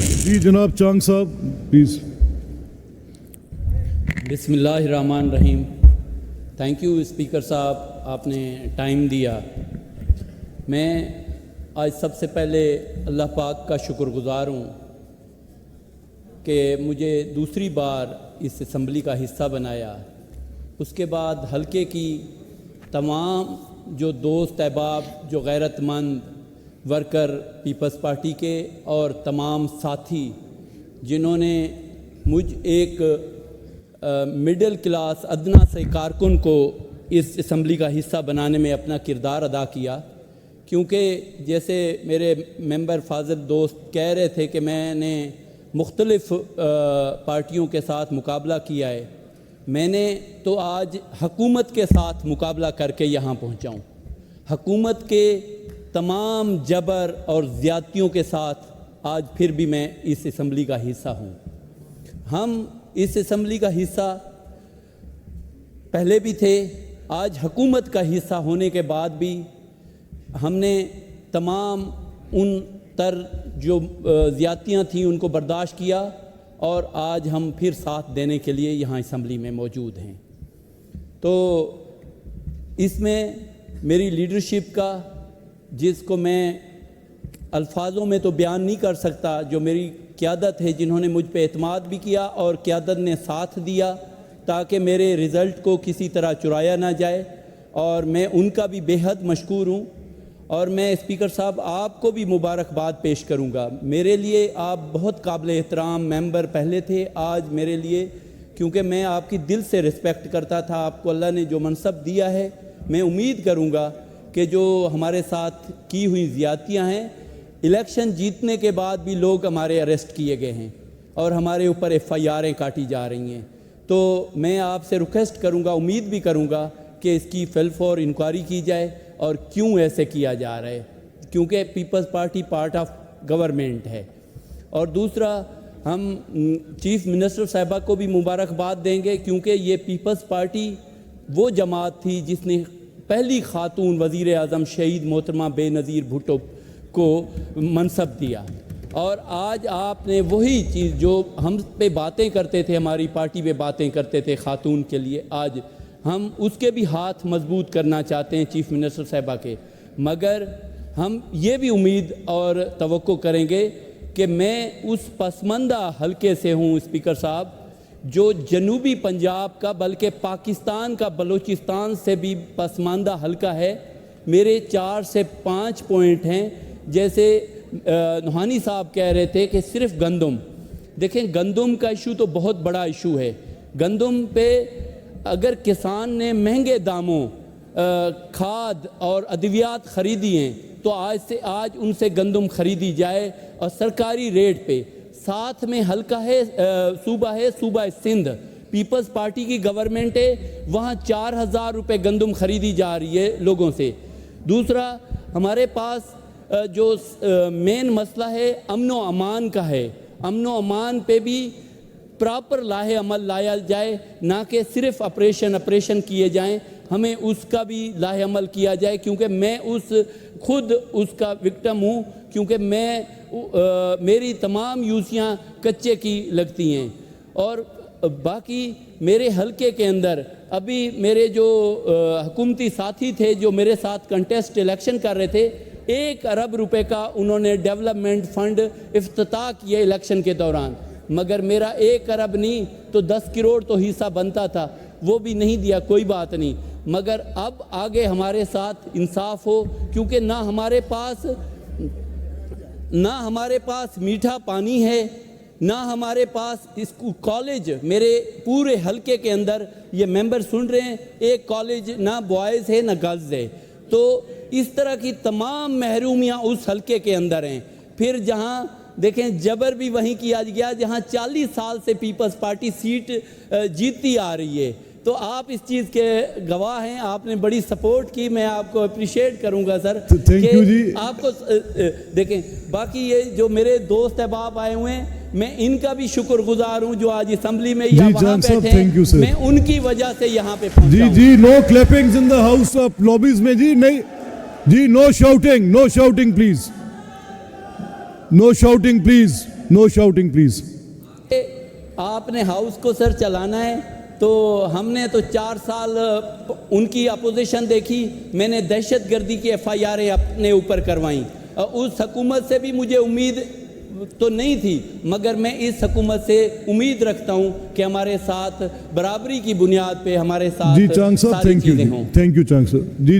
جی جناب چانگ صاحب پلیز. بسم اللہ الرحمن الرحیم. تھینک یو اسپیکر صاحب, آپ نے ٹائم دیا. میں آج سب سے پہلے اللہ پاک کا شکر گزار ہوں کہ مجھے دوسری بار اس اسمبلی کا حصہ بنایا. اس کے بعد حلقے کی تمام جو دوست احباب, جو غیرت مند ورکر پیپلز پارٹی کے اور تمام ساتھی جنہوں نے مجھ ایک مڈل کلاس ادنا سے کارکن کو اس اسمبلی کا حصہ بنانے میں اپنا کردار ادا کیا, کیونکہ جیسے میرے ممبر فاضل دوست کہہ رہے تھے کہ میں نے مختلف پارٹیوں کے ساتھ مقابلہ کیا ہے, میں نے تو آج حکومت کے ساتھ مقابلہ کر کے یہاں پہنچا ہوں. حکومت کے تمام جبر اور زیادتیوں کے ساتھ آج پھر بھی میں اس اسمبلی کا حصہ ہوں. ہم اس اسمبلی کا حصہ پہلے بھی تھے, آج حکومت کا حصہ ہونے کے بعد بھی ہم نے تمام ان جو زیادتیاں تھیں ان کو برداشت کیا, اور آج ہم پھر ساتھ دینے کے لیے یہاں اسمبلی میں موجود ہیں. تو اس میں میری لیڈرشپ کا, جس کو میں الفاظوں میں تو بیان نہیں کر سکتا, جو میری قیادت ہے, جنہوں نے مجھ پہ اعتماد بھی کیا اور قیادت نے ساتھ دیا تاکہ میرے رزلٹ کو کسی طرح چرایا نہ جائے, اور میں ان کا بھی بے حد مشکور ہوں. اور میں اسپیکر صاحب آپ کو بھی مبارکباد پیش کروں گا. میرے لیے آپ بہت قابل احترام ممبر پہلے تھے, آج میرے لیے, کیونکہ میں آپ کی دل سے رسپیکٹ کرتا تھا. آپ کو اللہ نے جو منصب دیا ہے, میں امید کروں گا کہ جو ہمارے ساتھ کی ہوئی زیادتیاں ہیں, الیکشن جیتنے کے بعد بھی لوگ ہمارے اریسٹ کیے گئے ہیں اور ہمارے اوپر FIRیں کاٹی جا رہی ہیں, تو میں آپ سے ریکویسٹ کروں گا, امید بھی کروں گا کہ اس کی فل فور انکوائری کی جائے اور کیوں ایسے کیا جا رہا ہے, کیونکہ Peoples Party part of government ہے. اور دوسرا, ہم چیف منسٹر صاحبہ کو بھی مبارکباد دیں گے, کیونکہ یہ پیپلز پارٹی وہ جماعت تھی جس نے پہلی خاتون وزیر اعظم شہید محترمہ بے نظیر بھٹو کو منصب دیا. اور آج آپ نے وہی چیز جو ہم پہ باتیں کرتے تھے, ہماری پارٹی پہ باتیں کرتے تھے خاتون کے لیے, آج ہم اس کے بھی ہاتھ مضبوط کرنا چاہتے ہیں چیف منسٹر صاحبہ کے. مگر ہم یہ بھی امید اور توقع کریں گے کہ میں اس پسماندہ حلقے سے ہوں اسپیکر صاحب, جو جنوبی پنجاب کا بلکہ پاکستان کا بلوچستان سے بھی پسماندہ حلقہ ہے. میرے 4 سے 5 پوائنٹ ہیں. جیسے نوحانی صاحب کہہ رہے تھے کہ صرف گندم, دیکھیں گندم کا ایشو تو بہت بڑا ایشو ہے. گندم پہ اگر کسان نے مہنگے داموں کھاد اور ادویات خریدی ہیں تو آج ان سے گندم خریدی جائے اور سرکاری ریٹ پہ. ساتھ میں حلقہ ہے, صوبہ سندھ, پیپلز پارٹی کی گورنمنٹ ہے, وہاں 4,000 روپے گندم خریدی جا رہی ہے لوگوں سے. دوسرا, ہمارے پاس جو مین مسئلہ ہے امن و امان کا ہے, امن و امان پہ بھی پراپر لاہے عمل لایا جائے, نہ کہ صرف آپریشن کیے جائیں, ہمیں اس کا بھی لاہے عمل کیا جائے, کیونکہ میں خود اس کا وکٹم ہوں, کیونکہ میری تمام یوسیاں کچے کی لگتی ہیں. اور باقی میرے حلقے کے اندر ابھی میرے جو حکومتی ساتھی تھے جو میرے ساتھ کنٹیسٹ الیکشن کر رہے تھے, 1 ارب روپے کا انہوں نے ڈیولپمنٹ فنڈ افتتاح کیا الیکشن کے دوران, مگر میرا 1 ارب نہیں تو 10 کروڑ تو حصہ بنتا تھا, وہ بھی نہیں دیا. کوئی بات نہیں, مگر اب آگے ہمارے ساتھ انصاف ہو, کیونکہ نہ ہمارے پاس میٹھا پانی ہے, نہ ہمارے پاس کالج. میرے پورے حلقے کے اندر یہ ممبر سن رہے ہیں, ایک کالج نہ بوائز ہے نہ گرلز ہے. تو اس طرح کی تمام محرومیاں اس حلقے کے اندر ہیں. پھر جہاں دیکھیں جبر بھی وہیں کیا گیا جہاں 40 سال سے پیپلز پارٹی سیٹ جیتتی آ رہی ہے. تو آپ اس چیز کے گواہ ہیں, آپ نے بڑی سپورٹ کی, میں آپ کو اپریشیٹ کروں گا سر کہ آپ کو دیکھیں. باقی یہ جو میرے دوست احباب آئے ہوئے ہیں, میں ان کا بھی شکر گزار ہوں جو آج اسمبلی میں یا وہاں بیٹھے ہیں, میں ان کی وجہ سے یہاں پہ پہنچا ہوں. جی no clappings in the house of lobbies میں, جی نہیں جی, no shouting please, no shouting please. No shouting, please. آپ نے ہاؤس کو سر چلانا ہے تو ہم نے تو 4 سال ان کی اپوزیشن دیکھی. میں نے دہشت گردی کی FIR اپنے اوپر کروائیں. اس حکومت سے بھی مجھے امید تو نہیں تھی, مگر میں اس حکومت سے امید رکھتا ہوں کہ ہمارے ساتھ برابری کی بنیاد پہ ہمارے ساتھ جی چانگ صاحب, ساری تھینک یو. چیزیں ہوں. تھینک یو چانگ صاحب. جی